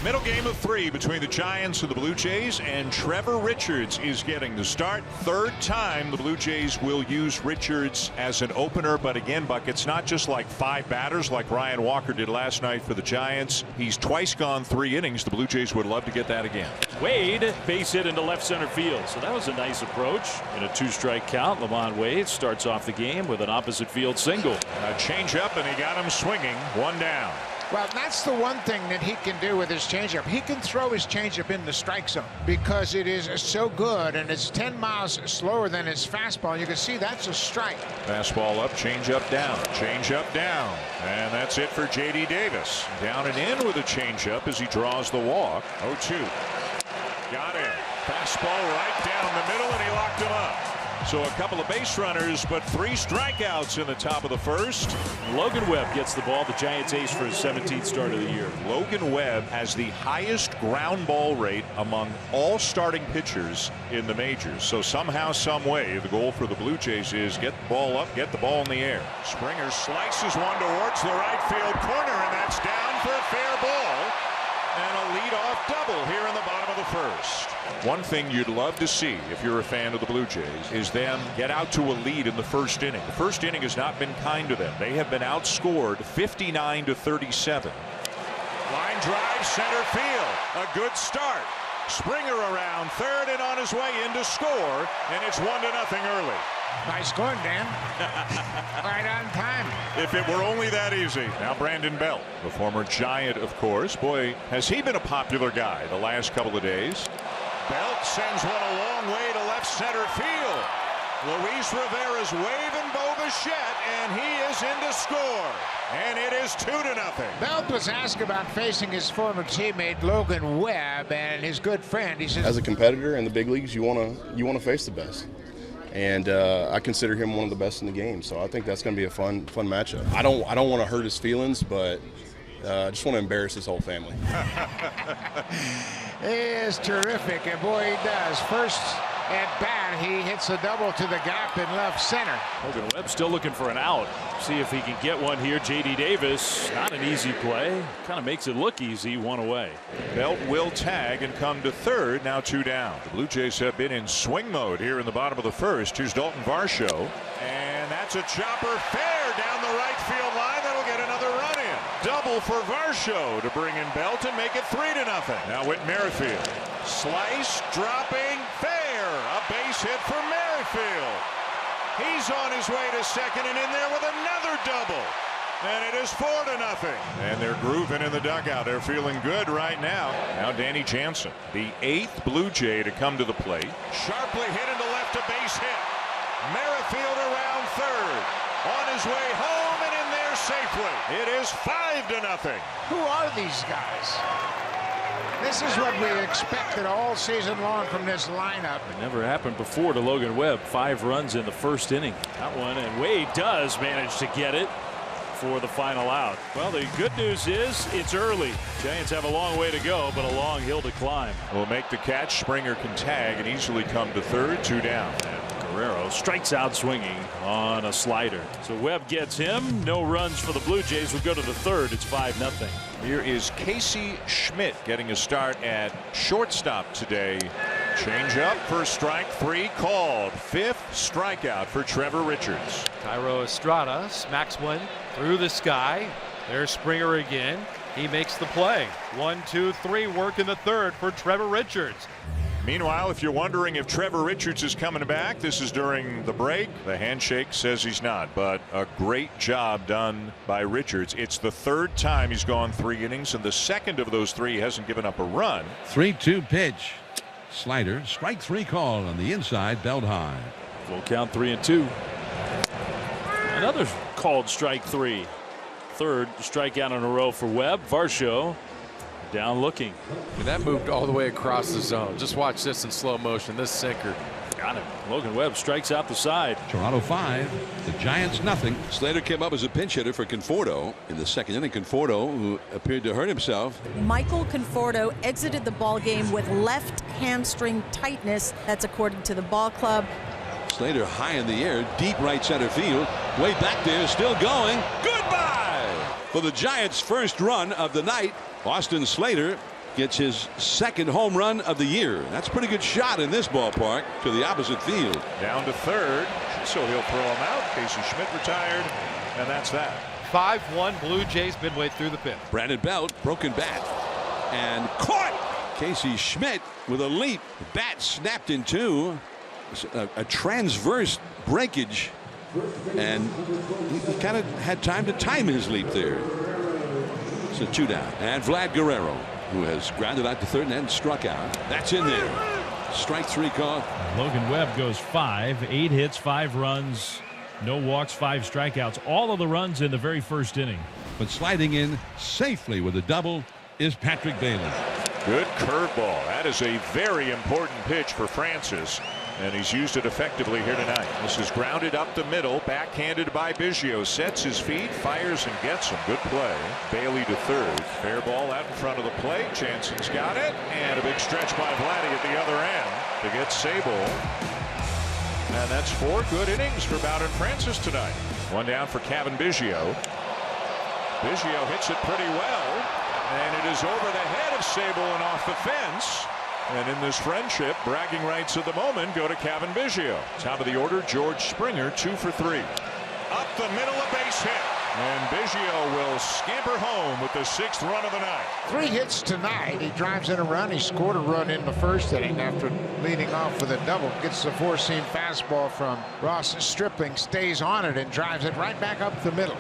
Middle game of 3 between the Giants and the Blue Jays, and Trevor Richards is getting the start. Third time the Blue Jays will use Richards as an opener, but again, Buck, it's not just like 5 batters like Ryan Walker did last night for the Giants. He's twice gone 3 innings. The Blue Jays would love to get that again. Wade base hit into left center field, so that was a nice approach. In a 2-strike count, Lamont Wade starts off the game with an opposite field single. A change up, and he got him swinging. 1 down. Well, that's the one thing that he can do with his changeup. He can throw his changeup in the strike zone because it is so good, and it's 10 miles slower than his fastball. You can see that's a strike. Fastball up, changeup down, changeup down, and that's it for J.D. Davis. Down and in with a changeup as he draws the walk. 0-2. Got him. Fastball right down the middle, and he locked him up. So a couple of base runners, but 3 strikeouts in the top of the first. Logan Webb gets the ball, the Giants ace for his 17th start of the year. Logan Webb has the highest ground ball rate among all starting pitchers in the majors. So somehow, some way, the goal for the Blue Jays is get the ball up, get the ball in the air. Springer slices one towards the right field corner, and that's down for a fair ball. And a leadoff double here in the bottom of the first. One thing you'd love to see if you're a fan of the Blue Jays is them get out to a lead in the first inning. The first inning has not been kind to them. They have been outscored 59-37. Line drive center field. A good start. Springer around third and on his way in to score, and it's 1-0 early. Nice going, Dan. Right on time. If it were only that easy. Now Brandon Belt, the former Giant, of course. Boy, has he been a popular guy the last couple of days. Belt sends one a long way to left center field. Luis Rivera's waving Bo Bichette, and he is in to score. And it is 2-0. Belt was asked about facing his former teammate Logan Webb and his good friend. He says, as a competitor in the big leagues, you want to face the best. And I consider him one of the best in the game, so I think that's going to be a fun matchup. I don't want to hurt his feelings, but I just want to embarrass his whole family. He is terrific, and boy, he does. First at bat, he hits a double to the gap in left center. Logan Webb still looking for an out. See if he can get one here. J.D. Davis, not an easy play. Kind of makes it look easy. 1 away. Belt will tag and come to third. Now 2 down. The Blue Jays have been in swing mode here in the bottom of the first. Here's Dalton Varsho, and that's a chopper fair down the right field line. That'll get another run in. Double for Varsho to bring in Belt and make it 3-0. Now Whit Merrifield. Slice, dropping, fair. A base hit for Merrifield. He's on his way to second and in there with another double. And it is 4-0. And they're grooving in the dugout. They're feeling good right now. Now Danny Jansen, the 8th Blue Jay to come to the plate. Sharply hit into left, a base hit. Merrifield around third. On his way home and in there safely. It is 5-0. Who are these guys? This is what we expected all season long from this lineup. It never happened before to Logan Webb. 5 runs in the first inning. That one, and Wade does manage to get it for the final out. Well, the good news is it's early. Giants have a long way to go, but a long hill to climb. Will make the catch. Springer can tag and easily come to third. 2 down. Guerrero strikes out swinging on a slider. So Webb gets him. No runs for the Blue Jays. We'll go to the third. It's 5-0. Here is Casey Schmidt getting a start at shortstop today. Change up for strike 3 called. 5th strikeout for Trevor Richards. Cairo Estrada smacks one through the sky. There's Springer again. He makes the play. 1, 2, 3 work in the third for Trevor Richards. Meanwhile, if you're wondering if Trevor Richards is coming back, this is during the break. The handshake says he's not, but a great job done by Richards. It's the 3rd time he's gone 3 innings, and the 2nd of those 3 hasn't given up a run. 3-2 pitch. Slider, strike 3 call on the inside, belt high. Full count 3-2. Another called strike 3. 3rd strikeout in a row for Webb. Varsho down looking. And that moved all the way across the zone. Just watch this in slow motion. This sinker. Got him. Logan Webb strikes out the side. Toronto 5, the Giants nothing. Slater came up as a pinch hitter for Conforto in the 2nd inning. Conforto, who appeared to hurt himself. Michael Conforto exited the ball game with left hamstring tightness. That's according to the ball club. Slater high in the air, deep right center field. Way back there, still going. Goodbye for the Giants' first run of the night. Austin Slater gets his second home run of the year. That's a pretty good shot in this ballpark to the opposite field. Down to third, so he'll throw him out. Casey Schmidt retired, and that's that. 5-1 Blue Jays midway through the fifth. Brandon Belt, broken bat, and caught. Casey Schmidt with a leap. The bat snapped in two. A transverse breakage, and he kind of had time to time his leap there. So 2 down. And Vlad Guerrero, who has grounded out to third and then struck out. That's in there. Strike 3 call. Logan Webb goes 5, 8 hits, 5 runs, no walks, 5 strikeouts. All of the runs in the very first inning. But sliding in safely with a double is Patrick Bailey. Good curveball. That is a very important pitch for Francis, and he's used it effectively here tonight. This is grounded up the middle, backhanded by Biggio. Sets his feet, fires, and gets him. Good play. Bailey to third. Fair ball out in front of the plate. Jansen's got it, and a big stretch by Vladdy at the other end to get Sable. And that's 4 good innings for Bowden Francis tonight. 1 down for Kevin Biggio. Biggio hits it pretty well, and it is over the head of Sable and off the fence. And in this friendship, bragging rights at the moment go to Kevin Biggio. Top of the order, George Springer, 2 for 3. Up the middle, a base hit. And Biggio will scamper home with the 6th run of the night. 3 hits tonight. He drives in a run. He scored a run in the first inning after leading off with a double. Gets the 4-seam fastball from Ross Stripling, stays on it, and drives it right back up the middle.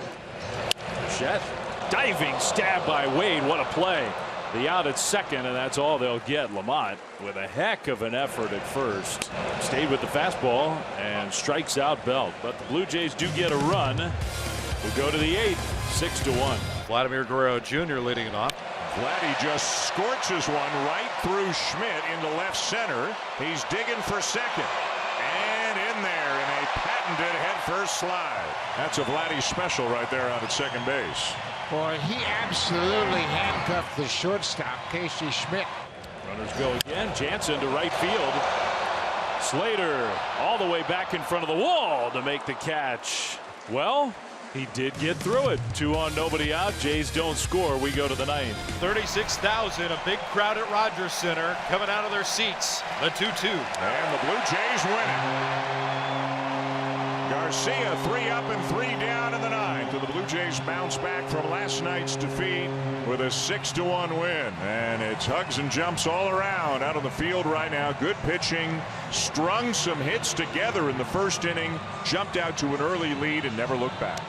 Chet, diving stab by Wade. What a play. The out at second, and that's all they'll get. Lamont with a heck of an effort at first. Stayed with the fastball and strikes out Belt. But the Blue Jays do get a run. We'll go to the 8th, 6-1. Vladimir Guerrero Jr. leading it off. Vladdy just scorches one right through Schmidt into left center. He's digging for second. And in there in a patented headfirst slide. That's a Vladdy special right there out at second base. Boy, he absolutely handcuffed the shortstop, Casey Schmidt. Runners go again. Jansen to right field. Slater all the way back in front of the wall to make the catch. Well, he did get through it. 2 on, nobody out. Jays don't score. We go to the 9th. 36,000, a big crowd at Rogers Center coming out of their seats. The 2-2. And the Blue Jays win it. Garcia 3 up and 3 down in the 9th. And the Blue Jays bounce back from last night's defeat with a 6-1 win. And it's hugs and jumps all around out on the field right now. Good pitching. Strung some hits together in the first inning. Jumped out to an early lead and never looked back.